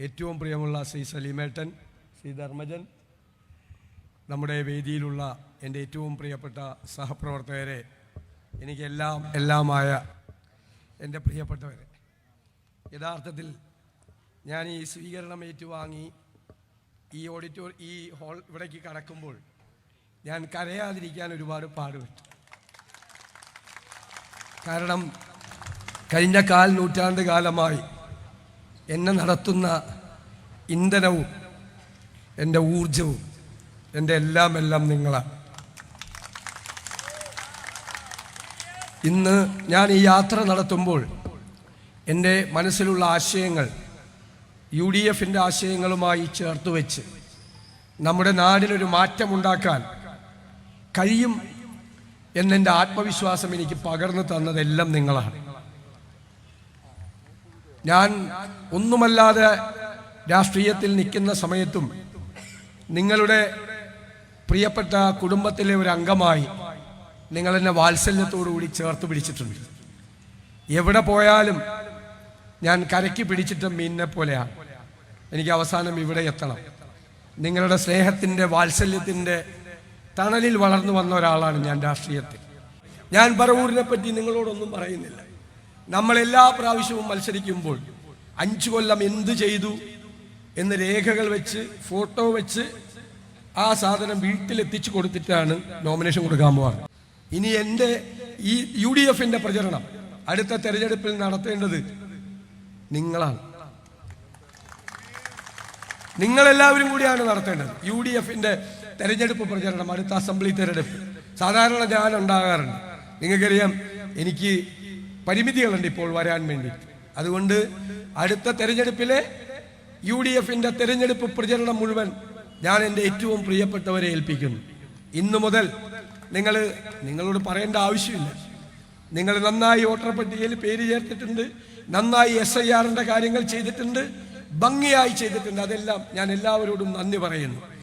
ഏറ്റവും പ്രിയമുള്ള ശ്രീ സലീമേട്ടൻ, ശ്രീ ധർമ്മജൻ, നമ്മുടെ വേദിയിലുള്ള എൻ്റെ ഏറ്റവും പ്രിയപ്പെട്ട സഹപ്രവർത്തകരെ, എല്ലാമായ എൻ്റെ പ്രിയപ്പെട്ടവരെ, യഥാർത്ഥത്തിൽ ഞാൻ ഈ സ്വീകരണം ഏറ്റുവാങ്ങി ഈ ഹാൾ ഇവിടേക്ക് കടക്കുമ്പോൾ ഞാൻ കരയാതിരിക്കാൻ ഒരുപാട് പാടുപെട്ടു. കാരണം കഴിഞ്ഞ നൂറ്റാണ്ട് കാലമായി എന്നെ നടത്തുന്ന ഇന്ധനവും എൻ്റെ ഊർജവും എൻ്റെ എല്ലാം നിങ്ങളാണ്. ഇന്ന് ഞാൻ ഈ യാത്ര നടത്തുമ്പോൾ എൻ്റെ മനസ്സിലുള്ള ആശയങ്ങൾ UDFൻ്റെ ആശയങ്ങളുമായി ചേർത്ത് വെച്ച് നമ്മുടെ നാടിനൊരു മാറ്റമുണ്ടാക്കാൻ കഴിയും എന്നെൻ്റെ ആത്മവിശ്വാസം എനിക്ക് പകർന്നു തന്നതെല്ലാം നിങ്ങളാണ്. ഞാൻ ഒന്നുമല്ലാതെ രാഷ്ട്രീയത്തിൽ നിൽക്കുന്ന സമയത്തും നിങ്ങളുടെ പ്രിയപ്പെട്ട കുടുംബത്തിലെ ഒരു അംഗമായി നിങ്ങളെന്നെ വാത്സല്യത്തോടുകൂടി ചേർത്ത് പിടിച്ചിട്ടുണ്ട്. എവിടെ പോയാലും ഞാൻ കരയ്ക്ക് പിടിച്ചിട്ട മീനിനെ പോലെയാണ്. എനിക്ക് അവസാനം ഇവിടെ എത്തണം. നിങ്ങളുടെ സ്നേഹത്തിൻ്റെ വാത്സല്യത്തിൻ്റെ തണലിൽ വളർന്നു വന്ന ഒരാളാണ് ഞാൻ രാഷ്ട്രീയത്തിൽ. ഞാൻ പറവൂരിനെ പറ്റി നിങ്ങളോടൊന്നും പറയുന്നില്ല. നമ്മൾ എല്ലാ പ്രാവശ്യവും മത്സരിക്കുമ്പോൾ 5 കൊല്ലം എന്ത് ചെയ്തു എന്ന് രേഖകൾ വെച്ച്, ഫോട്ടോ വെച്ച് ആ സാധനം വീട്ടിലെത്തിച്ചു കൊടുത്തിട്ടാണ് നോമിനേഷൻ കൊടുക്കാൻ പോവാറ്. ഇനി എൻ്റെ ഈ UDFൻ്റെ പ്രചരണം അടുത്ത തെരഞ്ഞെടുപ്പിൽ നടത്തേണ്ടത് നിങ്ങളാണ്. നിങ്ങളെല്ലാവരും കൂടിയാണ് നടത്തേണ്ടത്. UDFൻ്റെ തെരഞ്ഞെടുപ്പ് പ്രചരണം അടുത്ത അസംബ്ലി തെരഞ്ഞെടുപ്പ്. സാധാരണ ഞാൻ ഉണ്ടാകാറുണ്ട്. നിങ്ങൾക്കറിയാം, എനിക്ക് പരിമിതികളുണ്ട് ഇപ്പോൾ വരാൻ വേണ്ടി. അതുകൊണ്ട് അടുത്ത തെരഞ്ഞെടുപ്പിലെ UDFൻ്റെ തെരഞ്ഞെടുപ്പ് പ്രചരണം മുഴുവൻ ഞാൻ എൻ്റെ ഏറ്റവും പ്രിയപ്പെട്ടവരെ ഏൽപ്പിക്കുന്നു. ഇന്നു മുതൽ നിങ്ങളോട് പറയേണ്ട ആവശ്യമില്ല. നിങ്ങൾ നന്നായി വോട്ടർ പട്ടികയിൽ പേര് ചേർത്തിട്ടുണ്ട്, നന്നായി SIRൻ്റെ കാര്യങ്ങൾ ചെയ്തിട്ടുണ്ട്, ഭംഗിയായി ചെയ്തിട്ടുണ്ട്. അതെല്ലാം ഞാൻ എല്ലാവരോടും നന്ദി പറയുന്നു.